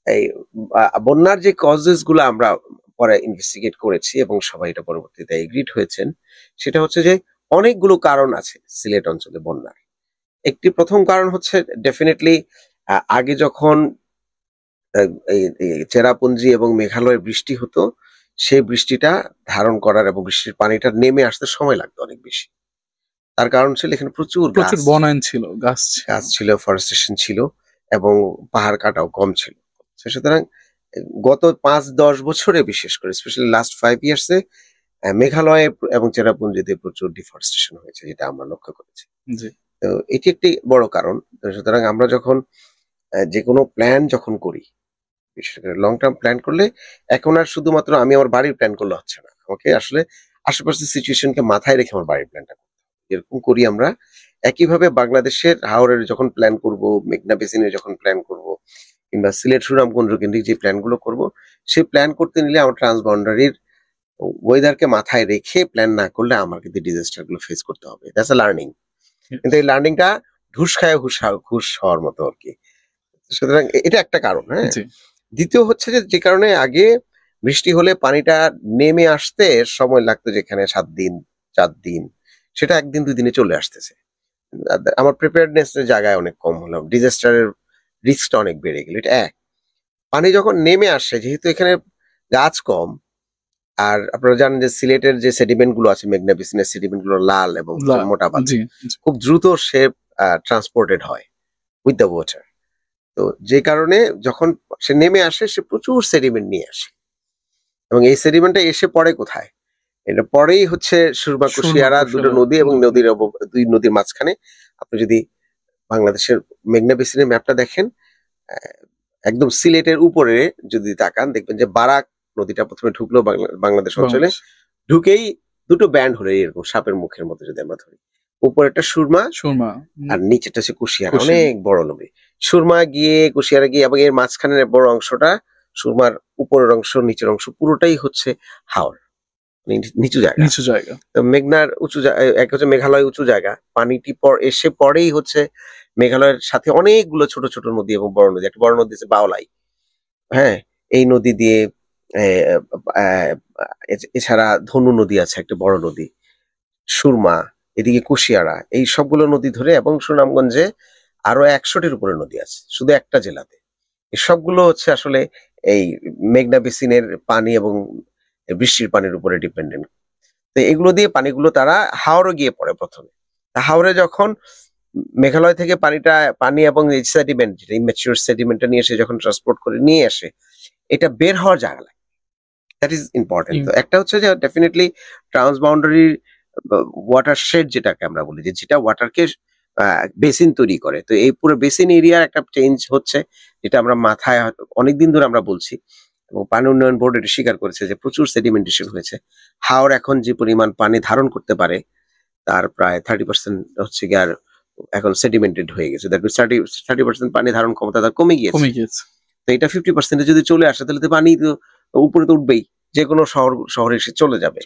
এই বন্যার যে কজেস গুলো আমরা পরে ইনভেস্টিগেট করেছি এবং সবাই এটা পরবর্তীতে এগ্রিড হয়েছেন, সেটা হচ্ছে যে অনেকগুলো কারণ আছে সিলেট অঞ্চলে বন্যার। একটি প্রথম কারণ হচ্ছে ডেফিনেটলি আগে যখন এই চেরাপুঞ্জি এবং মেঘালয়ে বৃষ্টি হতো, সেই বৃষ্টিটা ধারণ করার এবং বৃষ্টির পানিটা নেমে আসতে সময় লাগতো অনেক বেশি। তার কারণ ছিল এখানে প্রচুর প্রচুর বনায়ন ছিল, গাছ ছিল, ফরেস্টেশন ছিল এবং পাহাড় কাটাও কম ছিল। সুতরাং গত ৫-১০ বছরে বিশেষ করে স্পেশালি লাস্ট 5 ইয়ার্সে মেঘালয়ে এবং চেরাপুঞ্জিতে প্রচুর ডিফরেস্টেশন হয়েছে, যেটা আমরা লক্ষ্য করেছি। তো এটি একটি বড় কারণ। সুতরাং আমরা যখন যে কোনো প্ল্যান যখন করি, বিশেষ করে লং টার্ম প্ল্যান করলে এখন আর শুধুমাত্র আমি আমার বাড়ির প্ল্যান করলে হচ্ছে না, আমাকে আসলে আশেপাশের সিচুয়েশনকে মাথায় রেখে আমার বাড়ির প্ল্যানটা করতে হবে। এরকম করি আমরা। একইভাবে বাংলাদেশের হাওরের যখন প্ল্যান করব, মেঘনা বেসিনের যখন প্ল্যান করব, কিংবা সিলেট সুনামগঞ্জ কেন্দ্রিক যে প্ল্যানগুলো করব, সেই প্ল্যান করতে নিলে আমার ট্রান্সবাউন্ডারির ওয়েদারকে মাথায় রেখে প্ল্যান না করলে আমার কিন্তু ডিজাস্টার গুলো ফেস করতে হবে। That's a learning. কিন্তু এই লার্নিংটা ঘুষ খায় ঘুষ হওয়ার মতো আর কি। সুতরাং এটা একটা কারণ। হ্যাঁ, দ্বিতীয় হচ্ছে যে কারণে আগে বৃষ্টি হলে পানিটা নেমে আসতে সময় লাগতো, যেখানে 7 দিন 4 দিন, সেটা 1 দিন 2 দিনে চলে আসতেছে। আমার প্রিপেয়ারনেস এর জায়গায় অনেক কম হলো, ডিজাস্টারের রিস্কটা অনেক বেড়ে গেল। এটা এক। পানি যখন নেমে আসে, যেহেতু এখানে গাছ কম, আর আপনারা জানেন যে সিলেটের যে সেডিমেন্ট গুলো আছে, মেঘনা বেসিনের সেডিমেন্ট গুলো লাল এবং মোটা বালি, খুব দ্রুত সে ট্রান্সপোর্টেড হয় উইথ দ্য ওয়াটার। তো যে কারণে যখন সে নেমে আসে, সে প্রচুর সেডিমেন্ট নিয়ে আসে এবং এই সেডিমেন্টটা এসে পড়ে কোথায়? এটা পরেই হচ্ছে সুরমা কুশিয়ারা, দুটো নদী এবং দুই নদীর মাঝখানে। আপনি যদি বাংলাদেশের মেঘনা বেসিনের ম্যাপটা দেখেন, একদম সিলেটের উপরে যদি তাকান, দেখবেন যে বারাক নদীটা প্রথমে ঢুকলো বাংলাদেশ অঞ্চলে, ঢুকেই দুটো ব্যান্ড হলো এরকম সাপের মুখের মতো যদি আমরা ধরি। উপরেরটা সুরমা আর নিচেটা হচ্ছে কুশিয়ারা, অনেক বড় নদী। সুরমা গিয়ে কুশিয়ারা গিয়ে এবং এর মাঝখানের বড় অংশটা, সুরমার উপরের অংশ নিচের অংশ পুরোটাই হচ্ছে হাওর, নিচু জায়গা। মেঘনার উঁচু এক হচ্ছে মেঘালয় উঁচু জায়গা, পানিটি এসে পরেই হচ্ছে মেঘালয়ের সাথে অনেকগুলো ছোট ছোট নদী এবং বড় নদী। একটা বড় নদী আছে বাওলাই। হ্যাঁ, এই নদী দিয়ে এছাড়া ধনু নদী আছে, একটা বড় নদী, সুরমা, এদিকে কুশিয়ারা, এই সবগুলো নদী ধরে, এবং সুনামগঞ্জে আরো 100টির উপরে নদী আছে শুধু একটা জেলাতে। এই সবগুলো হচ্ছে আসলে এই মেঘনা বেসিনের পানি এবং বৃষ্টির পানির উপরে ডিপেন্ডেন্ট। তো এগুলো দিয়ে পানিগুলো তারা হাওরে গিয়ে পড়ে প্রথমে। হাওরে যখন মেঘালয় থেকে পানি এবং সেডিমেন্ট, যেটা ইম্যাচিউর সেডিমেন্টটা নিয়ে এসে যখন ট্রান্সপোর্ট করে নিয়ে আসে, এটা বের হওয়ার জায়গা লাগে। That is important. তো একটা হচ্ছে যে ডেফিনেটলি ট্রান্সবাউন্ডারি ওয়াটার শেড, যেটাকে আমরা বলি, যেটা ওয়াটারকে বেসিন তৈরি করে। তো এই পুরো বেসিন এরিয়ার একটা চেঞ্জ হচ্ছে, যেটা আমরা মাথায় হয়তো অনেকদিন ধরে আমরা বলছি, এবং পানি উন্নয়ন বোর্ড এটা স্বীকার করেছে যে প্রচুর সেডিমেন্টেশন হয়েছে। হাওর এখন যে পরিমাণ পানি ধারণ করতে পারে, তার প্রায় 30% হচ্ছে গিয়ে আর এখন সেডিমেন্টেড হয়ে গেছে। দ্যাট মিন্স 30% পানি ধারণ ক্ষমতা তার কমে গিয়েছে। তো এটা 50% যদি চলে আসে, তাহলে তো পানি তো উপরে তো উঠবেই, যে কোনো শহরে এসে চলে যাবে।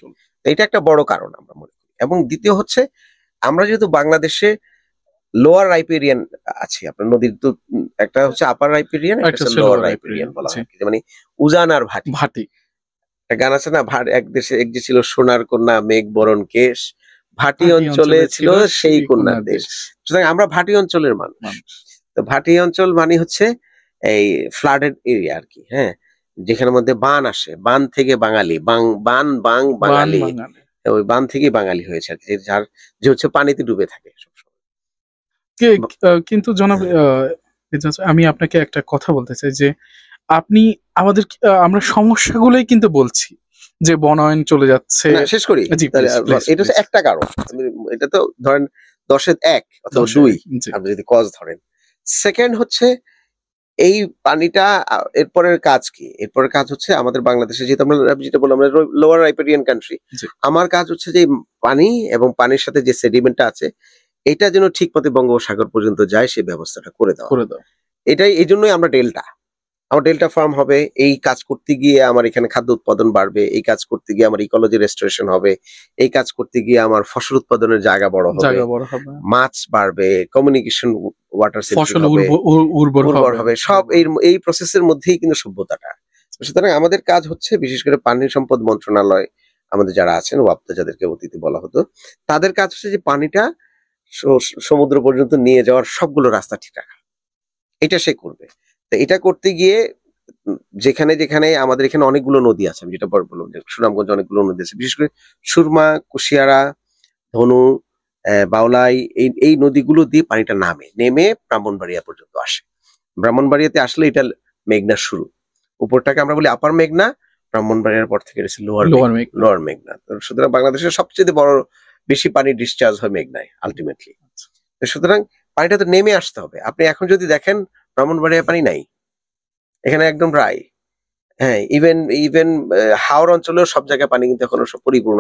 এটা একটা বড় কারণ আমরা মনে করি। এবং দ্বিতীয় হচ্ছে, আমরা যেহেতু বাংলাদেশে লোয়ার রাইপেরিয়ান আছে, আপনার নদীর তো একটা হচ্ছে আপার রাইপেরিয়ান, একটা লোয়ার রাইপেরিয়ান বলা হয়, মানে উজান আর ভাটি। একটা গান আছে না, এক যে ছিল সোনার কন্যা মেঘ বরণ কেশ, ভাটি অঞ্চলে ছিল সেই কন্যার দেশ। সুতরাং আমরা ভাটি অঞ্চলের মানুষ। তো ভাটি অঞ্চল মানে হচ্ছে এই ফ্লাডেড এরিয়া আর কি। হ্যাঁ, যেখানের মধ্যে বান আসে, বান থেকে বাঙালি, বাঙালি, ওই বান থেকে বাঙালি হয়েছে আর কি, যে হচ্ছে পানিতে ডুবে থাকে সবসময়। কিন্তু জনাব, আমি আপনাকে একটা কথা বলতে চাই যে আমরা সমস্যাগুলোই কিন্তু বলছি যে বনায়ন চলে যাচ্ছে। শেষ করি, এটা হচ্ছে একটা কারণ। এটা তো ধরেন 10-এর 1 অথবা 2 আপনি যদি কজ ধরেন। সেকেন্ড হচ্ছে এই পানিটা, এরপরের কাজ কি? এরপরের কাজ হচ্ছে আমাদের বাংলাদেশে, যেহেতু আমরা যেটা বললাম লোয়ার রাইপেরিয়ান কান্ট্রি, আমার কাজ হচ্ছে যে পানি এবং পানির সাথে যে সেডিমেন্টটা আছে, এটা যেন ঠিক মতো বঙ্গোপসাগর পর্যন্ত যায়, সেই ব্যবস্থাটা করে দাও। এটাই, এই জন্যই আমরা আমার ডেল্টা ফার্ম হবে। এই কাজ করতে গিয়ে আমার এখানে খাদ্য উৎপাদন বাড়বে, এই কাজ করতে গিয়ে আমার ইকোলজি রেস্টোরেশন হবে, এই কাজ করতে গিয়ে আমার ফসল উৎপাদনের জায়গা বড় হবে, মাছ বাড়বে, কমিউনিকেশন ওয়াটার সেন্ট্রিক ফসল হবে, উর্বর উর্বর হবে। হবে, সব এই প্রসেসের মধ্যেই কিন্তু সভ্যতাটা। সুতরাং আমাদের কাজ হচ্ছে বিশেষ করে পানি সম্পদ মন্ত্রণালয় আমাদের যারা আছেন, ওয়াপ্তা যাদেরকে অতীতে বলা হতো, তাদের কাজ হচ্ছে যে পানিটা সমুদ্র পর্যন্ত নিয়ে যাওয়ার সবগুলো রাস্তা ঠিক রাখা। এটা সে করবে। তো এটা করতে গিয়ে যেখানে যেখানে আমাদের এখানে অনেকগুলো নদী আছে, আমি যেটা বললাম যে সুনামগঞ্জে অনেকগুলো নদী আছে, বিশেষ করে সুরমা, কুশিয়ারা, ধনু, বাউলাই, এই নদীগুলো দিয়ে পানিটা নেমে ব্রাহ্মণবাড়িয়া পর্যন্ত আসে। ব্রাহ্মণবাড়িয়াতে আসলে এটা মেঘনার শুরু। উপরটাকে আমরা বলি আপার মেঘনা, ব্রাহ্মণবাড়িয়ার পর থেকে এসেছে লোয়ার মেঘনা। সুতরাং বাংলাদেশের সবচেয়ে বেশি পানি ডিসচার্জ হয় মেঘনায় আলটিমেটলি। সুতরাং পানিটা তো নেমে আসতে হবে। আপনি এখন যদি দেখেন ব্রাহ্মণবাড়িয়া পানি নাই, এখানে একদম ড্রাই। হ্যাঁ, ইভেন হাওর অঞ্চলেও সব জায়গায় পানি কিন্তু এখনো সব পরিপূর্ণ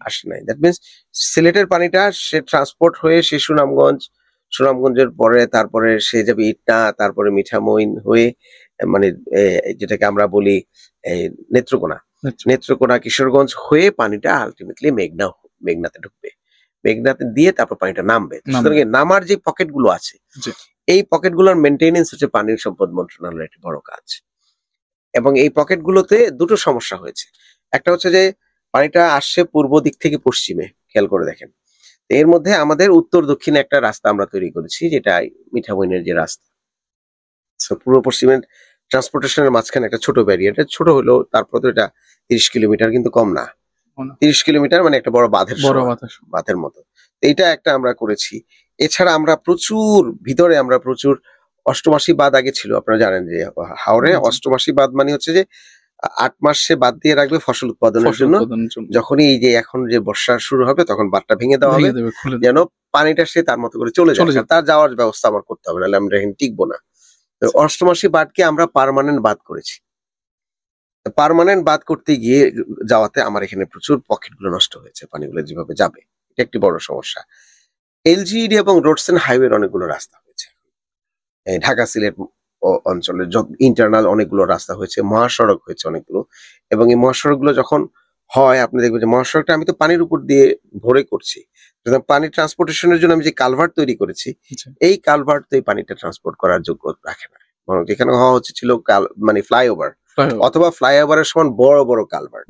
আসে নাই। দ্যাট মিনস সিলেটের পানিটা সে ট্রান্সপোর্ট হয়ে সে সুনামগঞ্জের পরে তারপরে সে যাবে ইটনা, তারপরে মিঠামইন হয়ে মানে যেটাকে আমরা বলি নেত্রকোনা, কিশোরগঞ্জ হয়ে পানিটা আলটিমেটলি মেঘনাতে ঢুকবে। মেঘনাতে দিয়ে তারপর পানিটা নামবে। সুতরাং নামার যে পকেট গুলো আছে, এই পকেট গুলোর মেনটেনেন্স হচ্ছে পানির সম্পদ মন্ত্রণালয়ের একটি বড় কাজ। এবং এই পকেট গুলোতে দুটো সমস্যা হয়েছে। একটা হচ্ছে যে পানিটা আসছে পূর্ব দিক থেকে পশ্চিমে, খেয়াল করে দেখেন। এর মধ্যে আমাদের উত্তর দক্ষিণে একটা রাস্তা আমরা তৈরি করেছি, যেটা মিঠামইনের যে রাস্তা। পূর্ব পশ্চিমের ট্রান্সপোর্টেশনের মাঝখানে একটা ছোট ব্যারিয়ার, ছোট হলো, তারপর তো এটা 30 কিলোমিটার কিন্তু কম না। 30 কিলোমিটার মানে একটা বড় বাঁধের মতো। এইটা একটা আমরা করেছি। এছাড়া আমরা প্রচুর অষ্টমাসী বাঁধ আগে ছিল, আপনারা জানেন যে হাওরে অষ্টমাসী বাঁধ মানে হচ্ছে যে 8 মাস সে বাঁধ দিয়ে রাখবে ফসল উৎপাদনের জন্য। যখনই এই যে এখন যে বর্ষা শুরু হবে তখন বাঁধটা ভেঙে দেওয়া হবে, যেন পানিটা সে তার মতো করে চলে যায়, তার যাওয়ার ব্যবস্থা আমার করতে হবে, নাহলে আমরা এখানে টিকবো না। অষ্টমাসী বাঁধকে আমরা পার্মানেন্ট বাঁধ করেছি। পার্মানেন্ট বাঁধ করতে গিয়ে যাওয়াতে আমার এখানে প্রচুর পকেটগুলো নষ্ট হয়েছে, পানিগুলো যেভাবে যাবে, এটা একটি বড় সমস্যা। এলজিইডি এবং রোডস এন্ড হাইওয়ের অনেকগুলো রাস্তা হয়েছে, ঢাকা সিলেট অঞ্চলে ইন্টারনাল অনেকগুলো রাস্তা হয়েছে, মহাসড়ক হয়েছে অনেকগুলো। এবং এই মহাসড়কগুলো যখন হয়, আপনি দেখবেন যে মহাসড়কটা আমি তো পানির উপর দিয়ে ভরে করছি, পানি ট্রান্সপোর্টেশনের জন্য আমি যে কালভার্ট তৈরি করেছি, এই কালভার্ট তো এই পানিটা ট্রান্সপোর্ট করার যোগ্য রাখে না। যেখানে হওয়া হচ্ছে ছিল মানে ফ্লাইওভার অথবা ফ্লাইওভারের সমান বড় বড় কালভার্ট,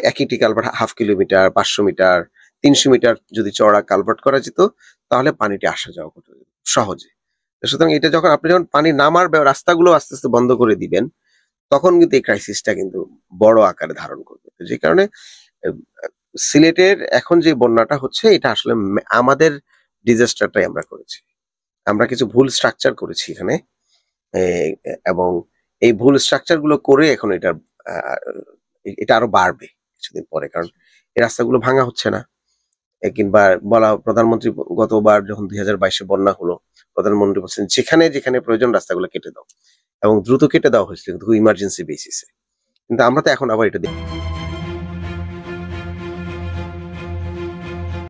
একটি কালভার্ট 1/2 কিলোমিটার, 500 মিটার, 300 মিটার যদি চড়া কালভার্ট করা যেত, তাহলে পানিটা আসা যাওয়া করতে সহজে। সুতরাং এটা আপনি যখন পানি নামার রাস্তাগুলো আস্তে আস্তে বন্ধ করে দিবেন, তখন কিন্তু এই ক্রাইসিসটা কিন্তু বড় আকারে ধারণ করবে। যে কারণে সিলেটের এখন যে বন্যাটা হচ্ছে, এটা আসলে আমাদের ডিজাস্টারটাই আমরা করেছি। আমরা কিছু ভুল স্ট্রাকচার করেছি এখানে, এবং এই ভুল স্ট্রাকচার গুলো করে এখন এটা আরো বাড়বে কিছুদিন পরে, কারণ এই রাস্তাগুলো ভাঙা হচ্ছে না। কিংবা প্রধানমন্ত্রী গতবার যখন 2022-এ বন্যা হলো, প্রধানমন্ত্রী বলছেন যেখানে যেখানে প্রয়োজন রাস্তাগুলো কেটে দাও, এবং দ্রুত কেটে দেওয়া হয়েছিল কিন্তু ইমার্জেন্সি বেসিসে। কিন্তু আমরা তো এখন আবার এটা